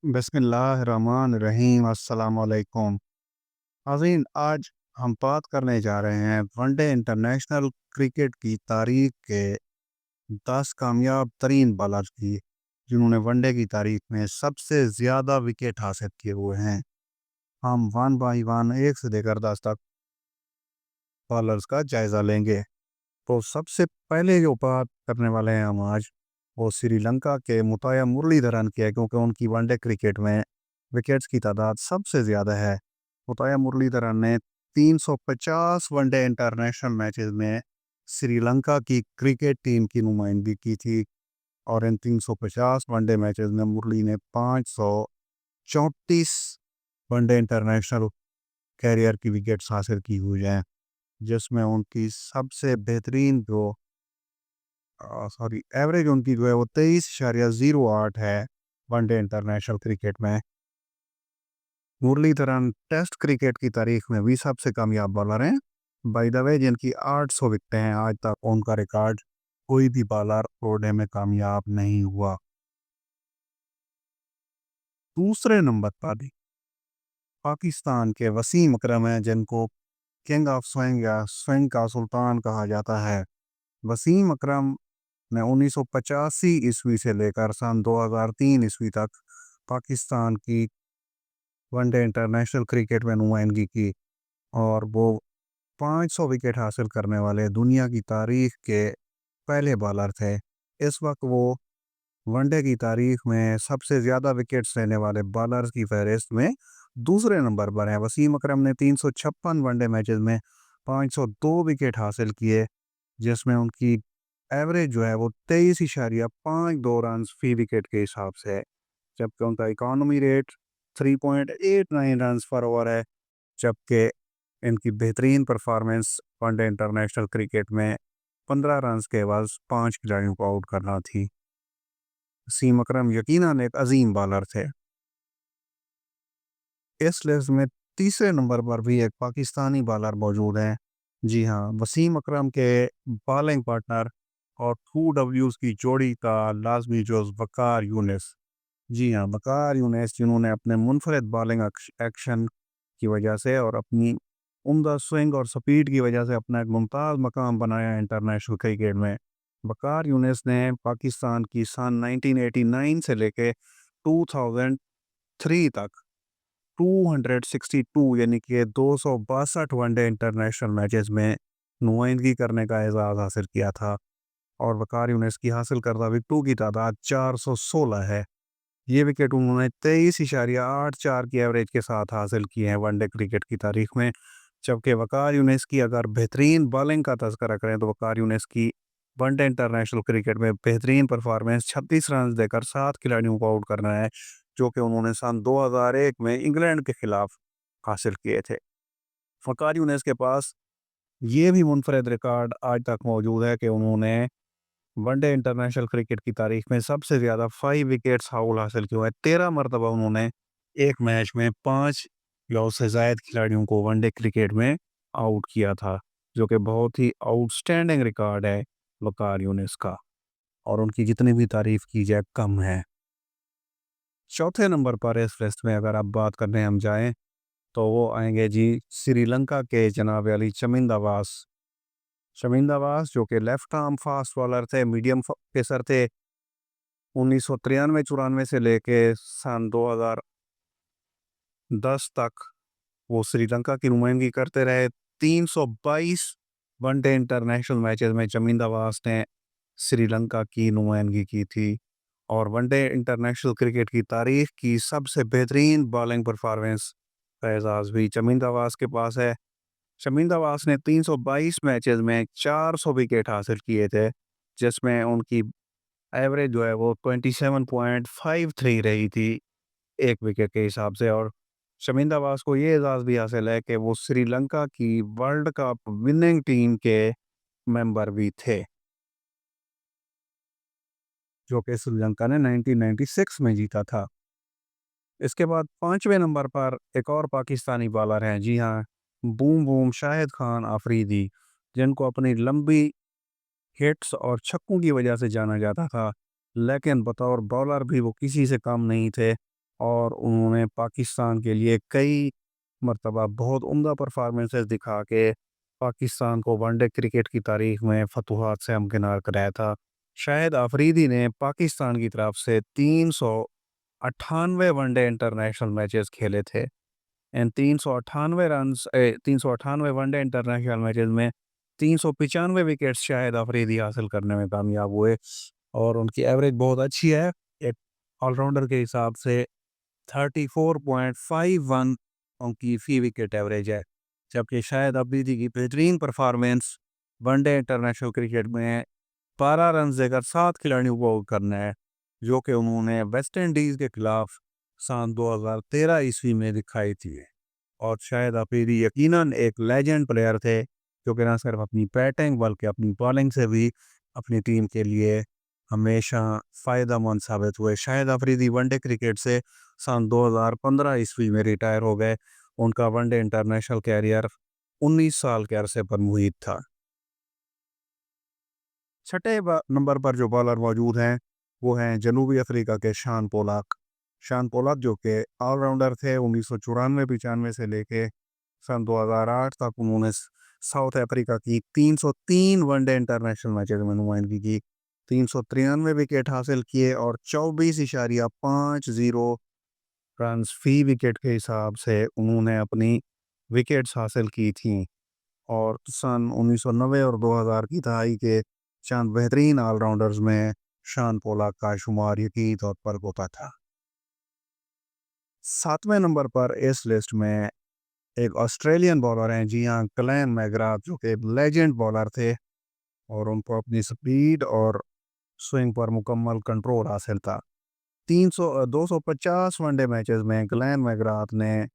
बिस्मिल्लाहिर्रहमानिर्रहीम अस्सलाम वालेकुम। नाज़रीन, आज हम बात करने जा रहे हैं वनडे इंटरनेशनल क्रिकेट की तारीख के 10 कामयाब तरीन बॉलर की, जिन्होंने वनडे की तारीख में सबसे ज़्यादा विकेट हासिल किए हुए हैं। हम वन बाई वन 1 से लेकर 10 तक बॉलर्स का जायज़ा लेंगे। तो सबसे पहले जो बात करने वाले हैं हम आज, वो श्रीलंका के मुताया मुरलीधरन की है, क्योंकि उनकी वनडे क्रिकेट में विकेट्स की तादाद सबसे ज़्यादा है। मुताया मुरलीधरन ने 350 वनडे इंटरनेशनल मैचेस में श्रीलंका की क्रिकेट टीम की नुमाइंदगी की थी, और इन 350 वनडे मैचेस में मुरली ने 534 वनडे इंटरनेशनल कैरियर की विकेट्स हासिल की हुई हैं, जिसमें उनकी सबसे बेहतरीन जो एवरेज उनकी जो है वो 23.08 है वनडे इंटरनेशनल क्रिकेट में। मुरलीधरन टेस्ट क्रिकेट की तारीख में भी सबसे कामयाब बॉलर हैं। बाय द वे, जिनकी 800 विकेटें हैं, आज तक उनका रिकॉर्ड कोई भी बॉलर तोड़ने में कामयाब नहीं हुआ। दूसरे नंबर पर भी पाकिस्तान के वसीम अकरम हैं, जिनको किंग ऑफ स्विंग या स्विंग का सुल्तान कहा जाता है। वसीम अकरम ने 1985 ईस्वी से लेकर सन 2003 ईस्वी तक पाकिस्तान की वनडे इंटरनेशनल क्रिकेट में नुमाइंदगी की, और वो 500 विकेट हासिल करने वाले दुनिया की तारीख के पहले बॉलर थे। इस वक्त वो वनडे की तारीख में सबसे ज़्यादा विकेट्स लेने वाले बॉलर्स की फहरिस्त में दूसरे नंबर पर हैं। वसीम अकरम ने 356 वनडे मैचेस में 502 विकेट हासिल किए, जिसमें उनकी एवरेज जो है वो 23.52 रन फी विकेट के हिसाब से है, जबकि उनका इकॉनमी रेट 3.89 रन पर ओवर है। जबकि इनकी बेहतरीन परफॉर्मेंस वनडे इंटरनेशनल क्रिकेट में 15 रन के एवज 5 खिलाड़ियों को आउट करना थी। वसीम अकरम यकीनन एक अजीम बॉलर थे। इस लिस्ट में तीसरे नंबर पर भी एक पाकिस्तानी बॉलर मौजूद हैं। जी हाँ, वसीम अकरम के बॉलिंग पार्टनर और 2 Ws की जोड़ी का लाजमी जुज़ वकार यूनिस। जी हाँ, वकार यूनिस, जिन्होंने अपने मुनफरद बॉलिंग एक्शन की वजह से और अपनी उम्दा स्विंग और स्पीड की वजह से अपना एक मुमताज़ मकाम बनाया इंटरनेशनल क्रिकेट में। वकार यूनिस ने पाकिस्तान की सन 1989 से लेके 2003 तक 262 यानी कि 262 वनडे इंटरनेशनल मैचेस में नुमाइंदगी करने का एजाज़ हासिल किया था, और वकार यूनिस की हासिल करदा विकेटों की तादाद 416 है। ये विकेट उन्होंने 23.84 की एवरेज के साथ हासिल किए हैं वनडे क्रिकेट की तारीख में। जबकि वकार यूनिस की अगर बेहतरीन बॉलिंग का तज़किरा करें, तो वकार यूनिस की वनडे इंटरनेशनल क्रिकेट में बेहतरीन परफॉर्मेंस 36 रन देकर 7 खिलाड़ियों को आउट करना है, जो कि उन्होंने सन 2001 में इंग्लैंड के खिलाफ हासिल किए थे। वकार यूनिस के पास ये भी मुनफरद रिकॉर्ड आज तक मौजूद है कि उन्होंने वनडे इंटरनेशनल क्रिकेट की तारीख में सबसे ज़्यादा 5 विकेट्स हाउल हासिल किए हुए हैं। 13 मरतबा उन्होंने एक मैच में 5 या उससे ज़ायद खिलाड़ियों को वनडे क्रिकेट में आउट किया था, जो कि बहुत ही आउटस्टैंडिंग रिकॉर्ड है वकार यूनिस का, और उनकी जितनी भी तारीफ की जाए कम है। चौथे नंबर पर इस लिस्ट में अगर आप बात करने हम जाएं, तो वो आएंगे जी श्रीलंका के जनाब अली चमिंदावास। चमिंदावास जो कि लेफ्ट आर्म फास्ट बॉलर थे, मीडियम पेसर थे। 1993-94 से लेके सन 2010 तक वो श्रीलंका की नुमाइंदगी करते रहे। 322 वनडे इंटरनेशनल मैचेस में चमिंदावास ने श्रीलंका की नुमाइंदगी की थी, और वनडे इंटरनेशनल क्रिकेट की तारीख की सबसे बेहतरीन बॉलिंग परफॉर्मेंस का एजाज़ भी चमिंदावास के पास है। चमिंदावास ने 322 मैचेस में 400 विकेट हासिल किए थे, जिसमें उनकी एवरेज जो है वो 27.53 रही थी एक विकेट के हिसाब से। और शमिंदा वास को ये एजाज़ भी हासिल है कि वो श्रीलंका की वर्ल्ड कप विनिंग टीम के मेंबर भी थे, जो कि श्रीलंका ने 1996 में जीता था। इसके बाद पांचवें नंबर पर एक और पाकिस्तानी बॉलर हैं। जी हाँ, बूम बूम शाहिद खान आफरीदी, जिनको अपनी लंबी हिट्स और छक्कों की वजह से जाना जाता था, लेकिन बतौर बॉलर भी वो किसी से कम नहीं थे, اور انہوں نے پاکستان کے لیے کئی مرتبہ بہت عمدہ پرفارمنسز دکھا کے پاکستان کو ون ڈے کرکٹ کی تاریخ میں فتوحات سے ہمکنار کرایا تھا۔ شاہد آفریدی نے پاکستان کی طرف سے 398 ون ڈے انٹرنیشنل میچز کھیلے تھے۔ ان 398 ون ڈے انٹرنیشنل میچز میں 395 وکٹس شاہد آفریدی حاصل کرنے میں کامیاب ہوئے، اور ان کی ایوریج بہت اچھی ہے، ایک آل راؤنڈر کے حساب سے 34.51 ان کی فی وکٹ ایوریج ہے۔ جبکہ شاہد آفریدی کی بہترین performance one day international cricket میں 12 رنز دے کر 7 کھلاڑیوں کو آؤٹ کرنا ہے، جو کہ انہوں نے ویسٹ انڈیز کے خلاف سن 2013 عیسوی میں دکھائی تھی۔ اور شاہد آفریدی یقیناً ایک لیجنڈ پلیئر تھے، جو کہ نہ صرف اپنی بیٹنگ بلکہ اپنی بالنگ سے بھی اپنی ٹیم کے لیے ہمیشہ فائدہ مند ثابت ہوئے۔ شاہد آفریدی ون ڈے کرکٹ سے سن 2015 عیسوی میں ریٹائر ہو گئے۔ ان کا ون ڈے انٹرنیشنل کیریئر 19 سال کے عرصے پر محیط تھا۔ چھٹے نمبر پر جو بالر موجود ہیں وہ ہیں جنوبی افریقہ کے شان پولاک۔ شان پولاک جو کہ آل راؤنڈر تھے، 1994-95 سے لے کے سن 2008 تک انہوں نے ساؤتھ افریقہ کی 303 ون ڈے انٹرنیشنل میچز میں نمائندگی کی، 393 وکٹ حاصل کیے اور 24.50 رنز فی وکٹ کے حساب سے انہوں نے اپنی وکٹس حاصل کی تھیں، اور سن 1990 اور 2000 کی دہائی کے چند بہترین آل راؤنڈرز میں شان پولاک کا شمار یقینی طور پر ہوتا تھا۔ 7ویں نمبر پر اس لسٹ میں ایک آسٹریلین بالر ہیں، جی ہاں، گلین میگراتھ، جو کہ لیجنڈ بالر تھے، اور ان کو اپنی سپیڈ اور سوئنگ پر مکمل کنٹرول حاصل تھا۔ 250 ون ڈے میچز میں گلین میگراتھ نے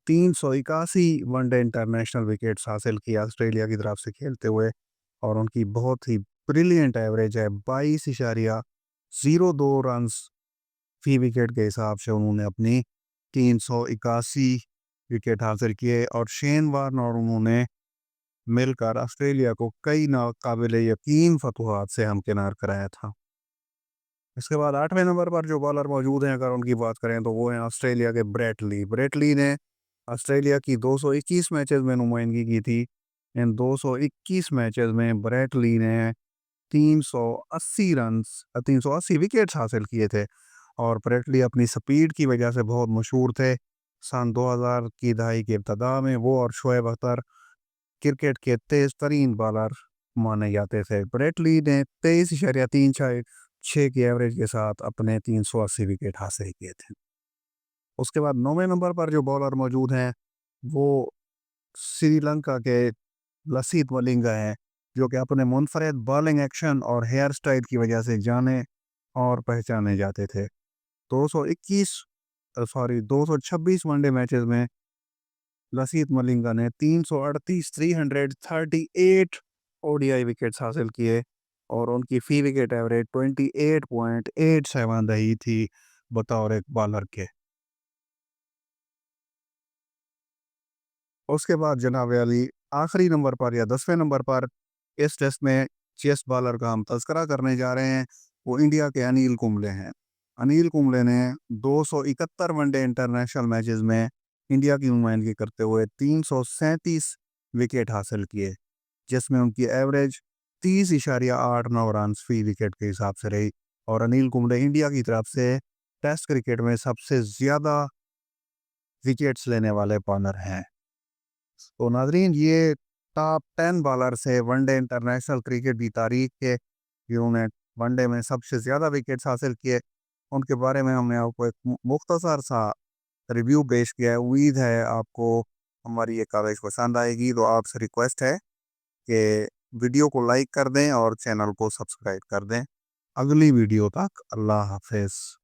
381 ون ڈے انٹرنیشنل وکٹس حاصل کی آسٹریلیا کی طرف سے کھیلتے ہوئے، اور ان کی بہت ہی بریلینٹ ایوریج ہے، 22.02 رنز فی وکٹ کے حساب سے انہوں نے اپنی 381 وکٹ حاصل کیے، اور شین وارن اور انہوں نے مل کر آسٹریلیا کو کئی ناقابل یقین فتوحات سے ہمکنار کرایا تھا۔ اس کے بعد 8ویں نمبر پر جو بالر موجود ہیں، اگر ان کی بات کریں تو وہ ہیں آسٹریلیا کے بریٹ لی۔ بریٹ لی نے آسٹریلیا کی 221 میچز میں نمائندگی کی تھی۔ ان 221 میچز میں بریٹ لی نے 380 وکٹس حاصل کیے تھے، اور بریٹ لی اپنی سپیڈ کی وجہ سے بہت مشہور تھے۔ سن 2000 کی دہائی کے ابتدا میں وہ اور شعیب اختر کرکٹ کے تیز ترین بالر مانے جاتے تھے۔ بریٹ لی نے 23.36 کی ایوریج کے ساتھ اپنے 380 وکٹ حاصل کیے تھے۔ اس کے بعد 9ویں نمبر پر جو بالر موجود ہیں وہ سری لنکا کے لسیت ملنگا ہیں، جو کہ اپنے منفرد بالنگ ایکشن اور ہیئر سٹائل کی وجہ سے جانے اور پہچانے جاتے تھے۔ 226 ون ڈے میچز میں لسیت ملنگا نے 338 او ڈی آئی وکٹس حاصل کیے، اور ان کی فی وکٹ ایوریج 28.87 رہی تھی بطور ایک بالر کے۔ اس کے بعد جناب علی آخری نمبر پر یا 10ویں نمبر پر اس ٹیسٹ میں جس بالر کا ہم تذکرہ کرنے جا رہے ہیں وہ انڈیا کے انیل کمبلے ہیں۔ انیل کمبلے نے 271 ون ڈے انٹرنیشنل میچز میں انڈیا کی نمائندگی کرتے ہوئے 337 وکٹ حاصل کیے، جس میں ان کی ایوریج 30.89 رنز فی وکٹ کے حساب سے رہی، اور انیل کمبلے انڈیا کی طرف سے ٹیسٹ کرکٹ میں سب سے زیادہ وکٹس لینے والے بالر ہیں۔ تو ناظرین، یہ ٹاپ 10 بالر سے ون ڈے انٹرنیشنل کرکٹ کی تاریخ کے جنہوں نے ون ڈے میں سب سے زیادہ وکٹس حاصل کیے، ان کے بارے میں ہم نے آپ کو ایک مختصر سا ریویو پیش کیا ہے۔ امید ہے آپ کو ہماری یہ کوریج پسند آئے گی، تو آپ سے ریکویسٹ ہے کہ ویڈیو کو لائک کر دیں اور چینل کو سبسکرائب کر دیں۔ اگلی ویڈیو تک اللہ حافظ۔